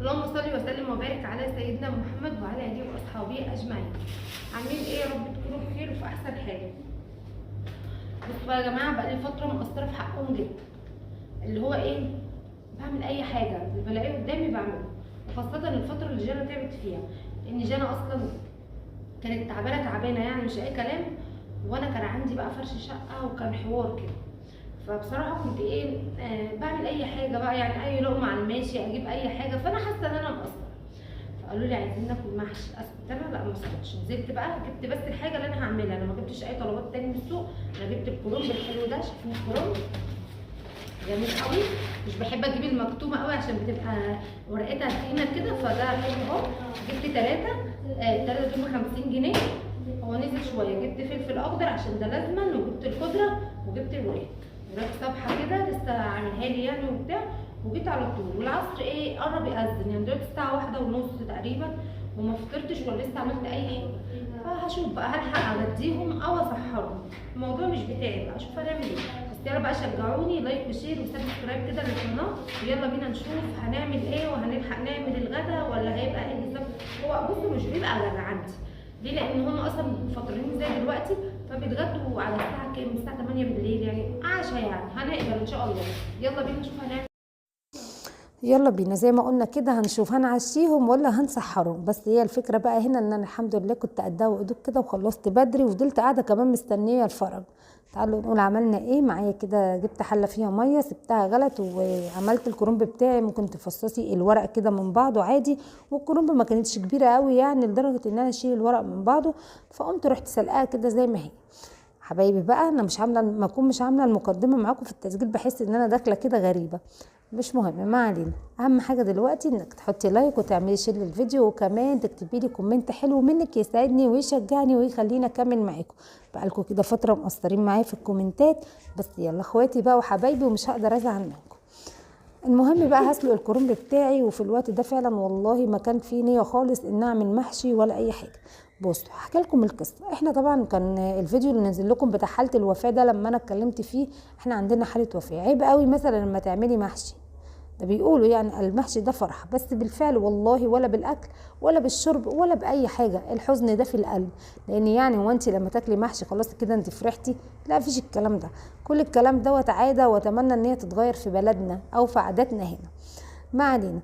اللهم صل وسلم وبارك على سيدنا محمد وعلى اله واصحابه اجمعين. عاملين ايه؟ يا رب تكونوا بخير وفي احسن حال. بصوا بقى يا جماعه، بقى لي فتره مقصره في حقهم جدا. اللي هو ايه، بعمل اي حاجه اللي بلاقيه قدامي بعمله، وخاصه الفتره اللي جانا تعبت فيها، لان جانا اصلا كانت تعبانه تعبانه يعني مش اي كلام. وانا كان عندي بقى فرش شقه وكان حوار كده. فبصراحه كنت ايه، بعمل اي حاجه بقى، يعني اي لقمه على الماشي اجيب اي حاجه، فانا حاسه ان انا مقصره. فقالوا لي عايزين ناكل محشي. اسكت انا؟ لا ما اسكتش. نزلت بقى جبت بس الحاجه اللي انا هعملها، انا ما جبتش اي طلبات تاني من السوق. انا جبت الكرنب الحلو ده، شايفين الكرنب جميل قوي. مش بحب اجيب المكتومه قوي عشان بتبقى ورقتها تقيله كده، فده حلو اهو. جبت ثلاثه، الثلاثه دول ب 50 جنيه. هو نزل شويه. جبت فلفل اخضر عشان ده لازما، وجبت الخضره، وجبت الوراك. وراك صبحه كده لسه عاملها لي يعني وبتاع. وجيت على طول، والعصر ايه قرب يأذن، يعني دلوقتي الساعه 1:30 تقريبا، وما فطرتش ولا لسه عملت اي حاجه. فهشوف بقى هلحق اغديهم او اسحرهم. الموضوع مش بتاعي بقى، اشوف هنعمل ايه. بس يلا بقى شجعوني لايك وشير وسبسكرايب كده للقناه، ويلا بينا نشوف هنعمل ايه، وهنلحق نعمل الغدا ولا هيبقى ايه بالظبط. هو بصوا مش بيبقى غدا عندي ليه، لان هم اصلا فاطرين زي دلوقتي، فبيتغدوا على الساعه كام؟ الساعه 8 بالليل، يعني عشاء يعني. هنقدر ان شاء الله. يلا بينا نشوف هنعمل. يلا بينا زي ما قلنا كده، هنشوف هنعشيهم ولا هنسحرهم. بس هي الفكره بقى هنا ان انا الحمد لله كنت قدها وقدوك كده، وخلصت بدري وفضلت قاعده كمان مستنيه الفرج. تعالوا نقول عملنا ايه معايا كده. جبت حله فيها ميه، سبتها غلت، وعملت الكرنب بتاعي. ممكن تفصصي الورق كده من بعضه عادي، والكرنب ما كانتش كبيره قوي يعني لدرجه ان انا اشيل الورق من بعضه. فقمت رحت سلقاها كده زي ما هي. حبايبي بقى، انا مش عامله، ما اكون مش عامله المقدمه معاكم في التسجيل بحس ان انا داخله كده غريبه. مش مهم، ما علينا. اهم حاجه دلوقتي انك تحطي لايك وتعملي شير للفيديو، وكمان تكتبي لي كومنت حلو منك يساعدني ويشجعني ويخليني اكمل معاكم. بقالكم كده فتره مقصرين معايا في الكومنتات، بس يلا اخواتي بقى وحبايبي ومش هقدر ازعل منكم. المهم بقى هسلق الكرنب بتاعي، وفي الوقت ده فعلا والله ما كان في نيه خالص ان اعمل محشي ولا اي حاجه. بصوا هحكي لكم القصه. احنا طبعا كان الفيديو اللي نزل لكم بتاع حاله الوفاه ده لما انا اتكلمت فيه، احنا عندنا حاله وفاه. عيب قوي مثلا لما تعملي محشي، ده بيقولوا يعني المحشي ده فرحة، بس بالفعل والله ولا بالأكل ولا بالشرب ولا بأي حاجة. الحزن ده في القلب. لأن يعني وانت لما تاكلي محشي خلاص كده انت فرحتي؟ لا، فيش الكلام ده. كل الكلام دوت عادة، واتمنى ان هي تتغير في بلدنا او في عاداتنا هنا. ما علينا.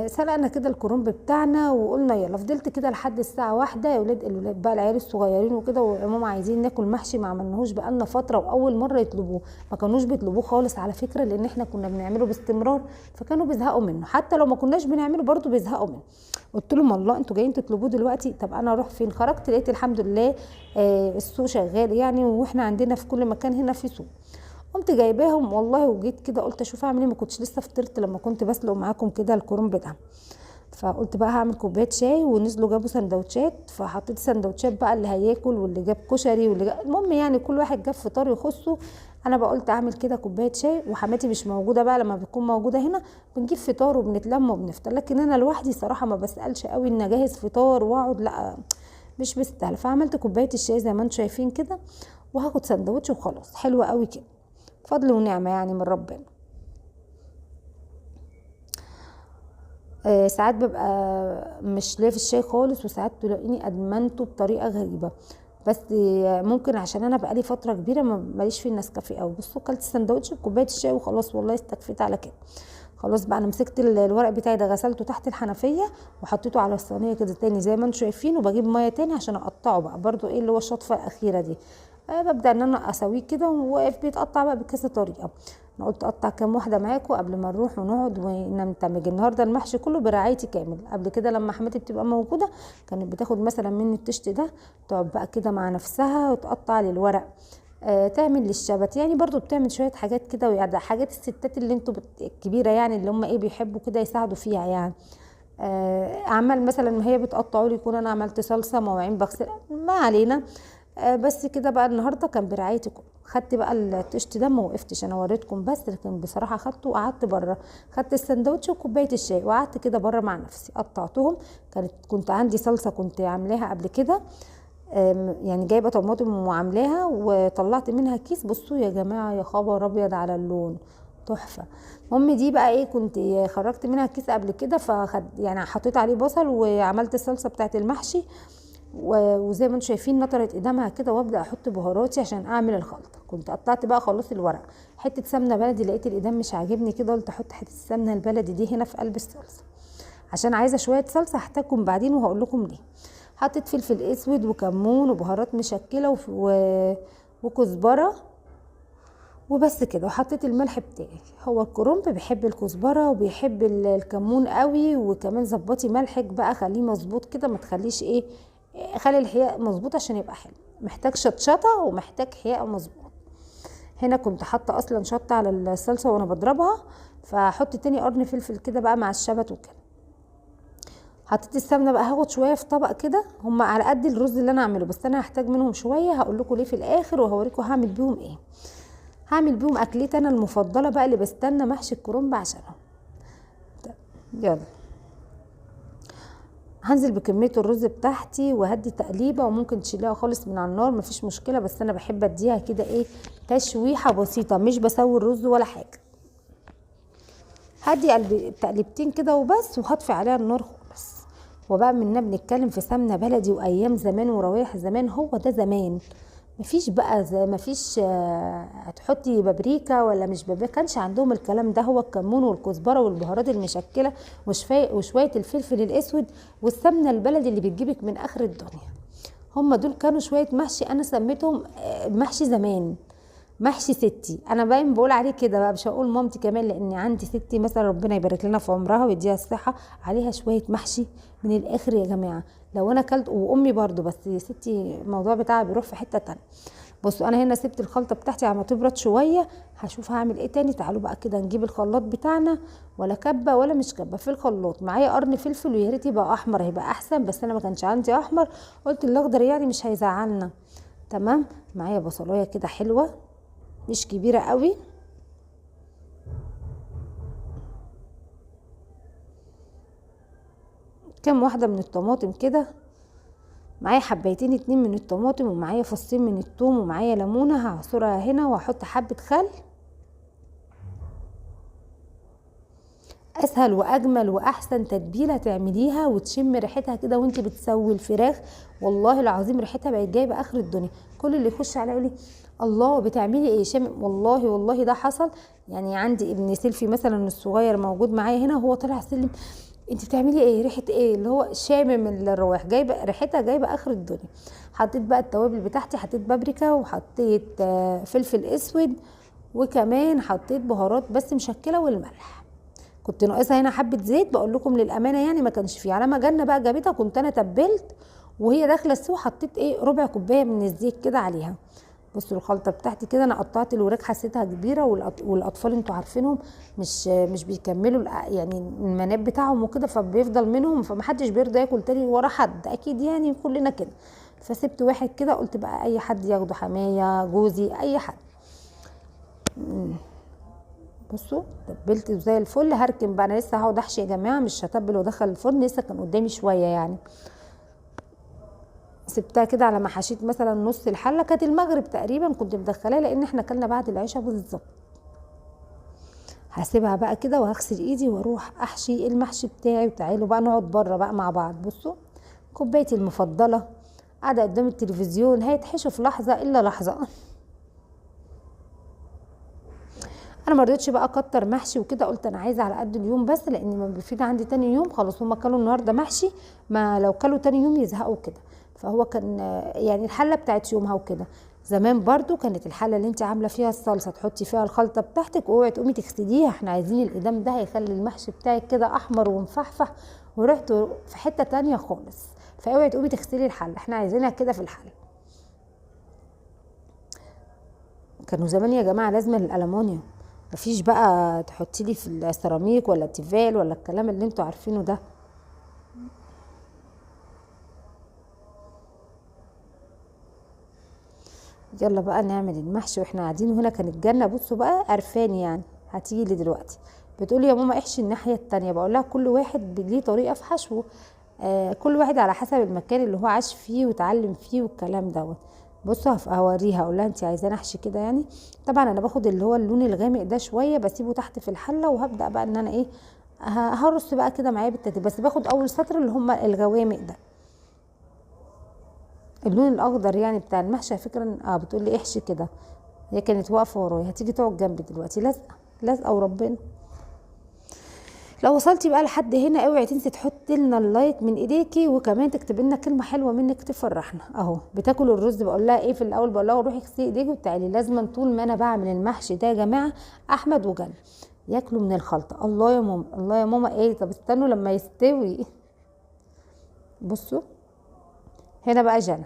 سلقنا كده الكرنب بتاعنا وقلنا يلا. فضلت كده لحد الساعة 1 يا ولاد، الولاد بقى العيال الصغيرين وكده وماما عايزين ناكل محشي، ما عملناهوش بقالنا فترة وأول مرة يطلبوه. ما كانوش بيطلبوه خالص على فكرة، لأن احنا كنا بنعمله باستمرار، فكانوا بيزهقوا منه. حتى لو ما كناش بنعمله برضو بيزهقوا منه. قلت لهم الله، انتوا جايين تطلبوه دلوقتي؟ طب انا اروح فين؟ خرجت لقيت الحمد لله السوق شغال يعني، واحنا عندنا في كل مكان هنا في سوق. قمت جايباهم والله، وجيت كده قلت اشوف اعمل ايه. ما كنتش لسه فطرت لما كنت بسلق معاكم كده الكرنب ده. فقلت بقى هعمل كوبايه شاي، ونزلوا جابوا سندوتشات، فحطيت سندوتشات بقى اللي هياكل واللي جاب كشري واللي جاب، المهم يعني كل واحد جاب فطار يخصه. انا بقى قلت اعمل كده كوبايه شاي، وحماتي مش موجوده بقى. لما بتكون موجوده هنا بنجيب فطار وبنتلم وبنفطر، لكن انا لوحدي صراحه ما بسالش قوي ان اجهز فطار واقعد، لا مش بستاهل. فعملت كوبايه الشاي زي ما انتم شايفين كده، وهاخد سندوتش وخلاص. حلوه قوي كده، فضل ونعمه يعني من ربنا. ساعات ببقى مش ليا في الشاي خالص، وساعات تلاقيني ادمنته بطريقه غريبه. بس ممكن عشان انا بقالي فتره كبيره ماليش في النسكافيه قوي. بصوا كلت سندوتش بكوبايه الشاي وخلاص، والله استكفيت على كده. خلاص بقى انا مسكت الورق بتاعي ده، غسلته تحت الحنفيه وحطيته على الصينيه كده تاني زي ما انتم شايفين، وبجيب ميه تاني عشان اقطعه بقى برضو ايه اللي هو الشطفه الاخيره دي. ببدا ان انا اسويه كده، وواقف بيتقطع بقى بكذا طريقه. انا قلت اقطع كام واحده معاكم قبل ما نروح ونقعد ونندمج. النهارده المحشي كله برعايتي كامل. قبل كده لما حماتي بتبقى موجوده كانت بتاخد مثلا مني التشت ده، تقعد بقى كده مع نفسها وتقطع لي الورق. تعمل للشبت يعني، برضو بتعمل شويه حاجات كده، ويعني حاجات الستات اللي انتوا الكبيره يعني، اللي هم ايه بيحبوا كده يساعدوا فيها يعني. اعمل مثلا ما هي بتقطعوا لي، يكون انا عملت صلصه مواعين بغسل، ما علينا. بس كده بقى النهارده كان برعايتي كله. خدت بقى التشت ده، ما وقفتش انا وريتكم بس، لكن بصراحه خدته وقعدت بره. خدت السندوتش وكوبايه الشاي وقعدت كده بره مع نفسي قطعتهم. كنت عندي صلصه كنت عاملاها قبل كده، يعني جايبه طماطم وعاملاها وطلعت منها كيس. بصوا يا جماعه، يا خبر ابيض على اللون، تحفه. المهم دي بقى ايه، كنت خرجت منها كيس قبل كده، يعني حطيت عليه بصل وعملت الصلصه بتاعت المحشي، وزي ما انتم شايفين نطرت قدامها كده، وابدا احط بهاراتي عشان اعمل الخلطه. كنت قطعت بقى خلاص الورق، حته سمنه بلدي، لقيت القدام مش عاجبني كده، قلت احط حته السمنه البلدي دي هنا في قلب الصلصه عشان عايزه شويه صلصه، هحتاجكم بعدين وهقول لكم ليه. حطيت فلفل اسود وكمون وبهارات مشكله وكزبره وبس كده، وحطيت الملح بتاعي. هو الكرنب بيحب الكزبره وبيحب الكمون قوي، وكمان ظبطي ملحك بقى، خليه مظبوط كده، ما تخليش ايه، خلي الحياء مظبوط عشان يبقى حلو، محتاج شطشطه ومحتاج حياء مظبوط. هنا كنت حاطه اصلا شطه على الصلصه وانا بضربها، فحط تاني قرن فلفل كده بقى مع الشبت وكده. حطيت السمنه بقى، هاخد شويه في طبق كده، هم على قد الرز اللي انا اعمله، بس انا هحتاج منهم شويه، هقول لكم ليه في الاخر، وهوريكم هعمل بيهم ايه. هعمل بيهم اكلتي انا المفضله بقى، اللي بستنى محشي الكرنب عشانها. يلا هنزل بكميه الرز بتاعتي وهدي تقليبه، وممكن تشيليها خالص من على النار مفيش مشكله، بس انا بحب اديها كده ايه، تشويحه بسيطه، مش بسوي الرز ولا حاجه. هدي تقليبتين كده وبس، وهطفي عليها النار خالص. وبقى منا بنتكلم في سمنه بلدي وايام زمان وروايح زمان، هو ده زمان، مفيش بقى مفيش هتحطي بابريكا ولا مش بابريكا، كانش عندهم الكلام ده. هو الكمون والكزبره والبهارات المشكله وشويه الفلفل الاسود والسمنه البلدي اللي بتجيبك من اخر الدنيا. هم دول كانوا شويه محشي، انا سميتهم محشي زمان، محشي ستي. انا باين بقول عليه كده بقى، مش هقول مامتي كمان، لان عندي ستي مثلا ربنا يبارك لنا في عمرها ويديها الصحه، عليها شويه محشي من الاخر يا جماعه. لو انا اكلت، وامي برضو، بس ستي الموضوع بتاعها بيروح في حته تانية. بصوا انا هنا سبت الخلطه بتاعتي على ما تبرد شويه، هشوف هعمل ايه تاني. تعالوا بقى كده نجيب الخلاط بتاعنا، ولا كبه ولا مش كبه في الخلاط. معايا قرن فلفل، ويا ريت يبقى احمر هيبقى احسن، بس انا ما كانش عندي احمر، قلت الاخضر يعني مش هيزعلنا. تمام. معايا بصلايه كده حلوه مش كبيره قوي، كام واحده من الطماطم كده، معايا حبايتين 2 من الطماطم، ومعايا فصين من الثوم، ومعايا ليمونه هعصرها هنا، وهحط حبه خل. اسهل واجمل واحسن تتبيله تعمليها وتشم ريحتها كده وانت بتسوي الفراخ، والله العظيم ريحتها بقت جايبه اخر الدنيا. كل اللي يخش عليا يقول لي الله بتعملي ايه شامم، والله ده حصل. يعني عندي ابن سيلفي مثلا الصغير موجود معايا هنا، هو طالع سلم، انت بتعملي ايه، ريحه ايه، اللي هو شامم الروايح، جايبه ريحتها جايبه اخر الدنيا. حطيت بقى التوابل بتاعتي، حطيت بابريكا، وحطيت فلفل اسود، وكمان حطيت بهارات بس مشكله والملح. كنت ناقصها هنا حبه زيت، بقول لكم للامانه يعني ما كانش فيه، على ما جنة بقى جابتها كنت انا تبلت، وهي داخله السوا حطيت ايه ربع كوبايه من الزيت كده عليها. بصوا الخلطه بتاعتي كده، انا قطعت الوراك حسيتها كبيره، والاطفال انتوا عارفينهم مش بيكملوا يعني المناب بتاعهم وكده، فبيفضل منهم، فمحدش بيرضى ياكل تاني ورا حد، اكيد يعني كلنا كده. فسبت واحد كده، قلت بقى اي حد ياخده، حمايه جوزي اي حد. بصوا تبلت زي الفل. هركن بقى، انا لسه هقعد احشي يا جماعه، مش هتبل وادخل الفرن، لسه كان قدامي شويه يعني. سبتها كده على ما حشيت مثلا نص الحله، كانت المغرب تقريبا كنت مدخلاها، لان احنا اكلنا بعد العشاء بالظبط. هسيبها بقى كده وهغسل ايدي واروح احشي المحشي بتاعي، وتعالوا بقى نقعد بره بقى مع بعض. بصوا كوبايتي المفضله قاعده قدام التلفزيون، هيتحشوا في لحظه الا لحظه. انا ما رضيتش بقى اكتر محشي وكده، قلت انا عايزه على قد اليوم بس، لان ما بيفيد عندي تاني يوم، خلاص هما كلوا النهارده محشي، ما لو كلوا تاني يوم يزهقوا كده. فهو كان يعني الحله بتاعت يومها وكده. زمان برضو كانت الحله اللي انت عامله فيها الصلصه تحطي فيها الخلطه بتاعتك، واوعي تقومي تغسليها، احنا عايزين الادام ده هيخلي المحشي بتاعك كده احمر ومفحفح وريحته في حته تانية خالص، فاوعي تقومي تغسلي الحله، احنا عايزينها كده في الحله. كانوا زمان يا جماعه لازم الالومنيوم، مفيش بقى تحطي لي في السيراميك ولا التيفال ولا الكلام اللي انتوا عارفينه ده. يلا بقى نعمل المحشي واحنا قاعدين. وهنا كانت جنة بصوا بقى عرفاني يعني، هتيجي لي دلوقتي بتقولي يا ماما احشي الناحيه التانية، بقول لها كل واحد ليه طريقه في حشوه، كل واحد على حسب المكان اللي هو عاش فيه وتعلم فيه والكلام دوت. بصوا هوريها اقول لها انت عايزاه احشي كده يعني. طبعا انا باخد اللي هو اللون الغامق ده شويه بسيبه تحت في الحله، وهبدا بقى ان انا ايه هرص بقى كده معايا بالترتيب، بس باخد اول سطر اللي هم الغوامق ده. اللون الاخضر يعني بتاع المحشي على فكره. بتقول لي احشي كده، هي كانت واقفه ورايا، هتيجي تقعد جنبي دلوقتي لازقه لازقه وربنا. لو وصلتي بقى لحد هنا اوعي تنسي تحطي لنا اللايك من ايديكي، وكمان تكتبي لنا كلمه حلوه منك تفرحنا. اهو بتاكل الرز، بقول لها ايه في الاول؟ بقول لها روحي اغسلي ايديكي وتعالي. لازما طول ما انا بعمل المحشي ده يا جماعه احمد وجنى ياكلوا من الخلطه. الله يا ماما الله يا ماما. ايه طب استنوا لما يستوي. بصوا هنا بقى جنى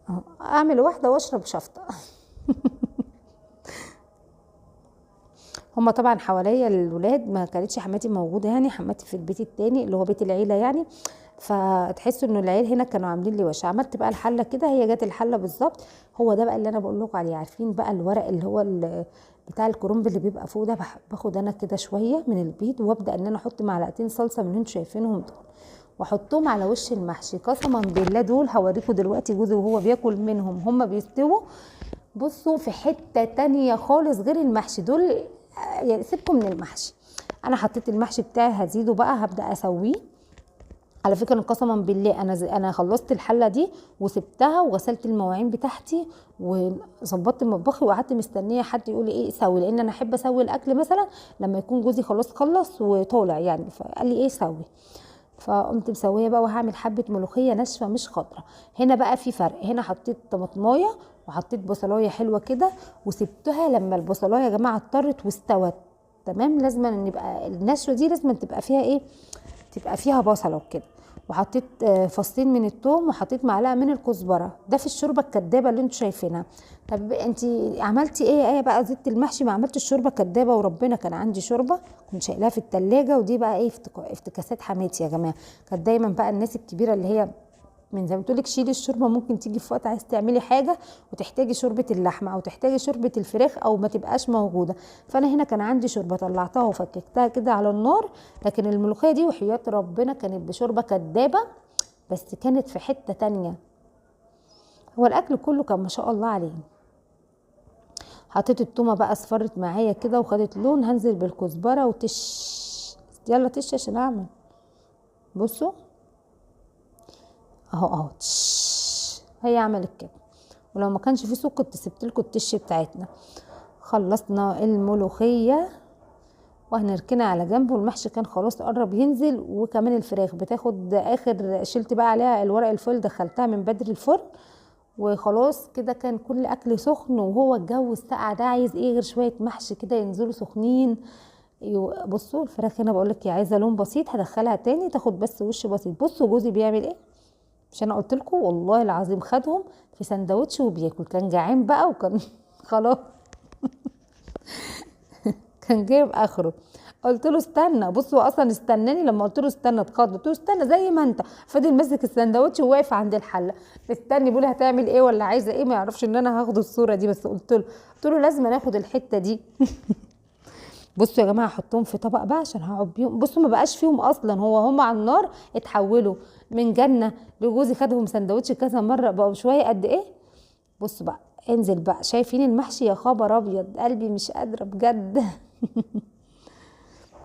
اهو، اعمل واحده واشرب شفطه. هما طبعا حواليا الولاد، ما كانتش حماتي موجوده يعني، حماتي في البيت التاني اللي هو بيت العيله يعني، فتحسوا انه العيال هنا كانوا عاملين لي وش. عملت بقى الحله كده، هي جت الحله بالظبط. هو ده بقى اللي انا بقول لكم عليه. عارفين بقى الورق اللي هو بتاع الكرنب اللي بيبقى فوق ده، باخد انا كده شويه من البيض، وابدا ان انا احط معلقتين صلصه من اللي انتوا شايفينهم دول، واحطهم على وش المحشي. قسما بالله دول هوريكم دلوقتي جوزي وهو بياكل منهم هما بيستووا. بصوا في حته تانية خالص غير المحشي دول. يعني سيبكم من المحشي، انا حطيت المحشي بتاعي هزيده بقى، هبدا اسويه. على فكره قسما بالله انا خلصت الحله دي وسبتها وغسلت المواعين بتاعتي وظبطت مطبخي وقعدت مستنيه حد يقول لي ايه سوي، لان انا احب اسوي الاكل مثلا لما يكون جوزي خلص وطالع يعني، فقال لي ايه سوي. فقمت مسويه بقى، وهعمل حبه ملوخيه ناشفه مش خضره. هنا بقى في فرق، هنا حطيت طماطمايه وحطيت بصلايه حلوه كده، وسبتها لما البصلايه يا جماعه اضطرت واستوت تمام. لازم ان يبقى النشوه دي لازم تبقى فيها ايه، تبقى فيها بصله وكده. وحطيت فصين من الثوم، وحطيت معلقه من الكزبره، ده في الشوربه الكدابه اللي انتوا شايفينها. طب انت عملتي ايه بقى؟ زدت المحشي ما عملتش الشوربه كدابه، وربنا كان عندي شوربه كنت شايلاها في التلاجة. ودي بقى ايه افتكاسات حماتي يا جماعه. كانت دايما بقى الناس الكبيره اللي هي من زي ما بتقولك شيلي الشوربه، ممكن تيجي في وقت عايز تعملي حاجه وتحتاجي شوربه اللحمه او تحتاجي شوربه الفراخ او ما تبقاش موجوده. فانا هنا كان عندي شوربه طلعتها وفككتها كده على النار. لكن الملوخيه دي وحياه ربنا كانت بشوربه كدابه، بس كانت في حته تانية. هو الاكل كله كان ما شاء الله عليه. حطيت التومه بقى اصفرت معايا كده وخدت لون، هنزل بالكزبره يلا تش عشان اعمل. بصوا اهو هي عملت كده. ولو ما كانش في سوق كنت سبت لكم التش بتاعتنا. خلصنا الملوخيه وهنركنها على جنب، والمحشي كان خلاص قرب ينزل، وكمان الفراخ بتاخد اخر. شلت بقى عليها الورق الفويل، دخلتها من بدري الفرن وخلاص كده. كان كل اكل سخن، وهو الجو الساقع ده عايز ايه غير شويه محشي كده ينزلوا سخنين. بصوا الفراخ هنا بقول لك عايزه لون بسيط، هدخلها تاني تاخد بس وش بسيط. بصوا جوزي بيعمل ايه، مش انا قلت لكم والله العظيم خدهم في سندوتش وبياكل. كان جعان بقى وكان خلاص كان جايب اخره. قلت له استنى، بصوا اصلا استناني لما قلت له استنى اتخض. قلت له استنى زي ما انت. فضل ماسك السندوتش وواقف عند الحله استني. بيقول هتعمل ايه ولا عايزه ايه، ما يعرفش ان انا هاخد الصوره دي، بس قلت له لازم ناخد الحته دي. بصوا يا جماعه هحطهم في طبق بقى عشان هقعد بيهم. بصوا ما بقاش فيهم اصلا، هم على النار اتحولوا من جنه لجوزي خدهم سندوتش كذا مره بقوا شويه قد ايه. بصوا بقى انزل بقى، شايفين المحشي يا خبر ابيض قلبي مش قادره بجد.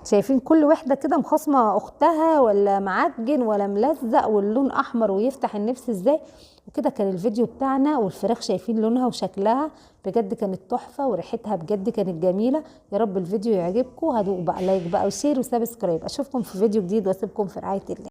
شايفين كل واحده كده مخاصمه اختها، ولا معجن ولا ملزق واللون احمر ويفتح النفس ازاي. وكده كان الفيديو بتاعنا. والفراخ شايفين لونها وشكلها بجد كانت تحفه، وريحتها بجد كانت جميله. يا رب الفيديو يعجبكم. هدوق بقى لايك بقى وشير وسبسكرايب. اشوفكم في فيديو جديد واسيبكم في رعايه الله.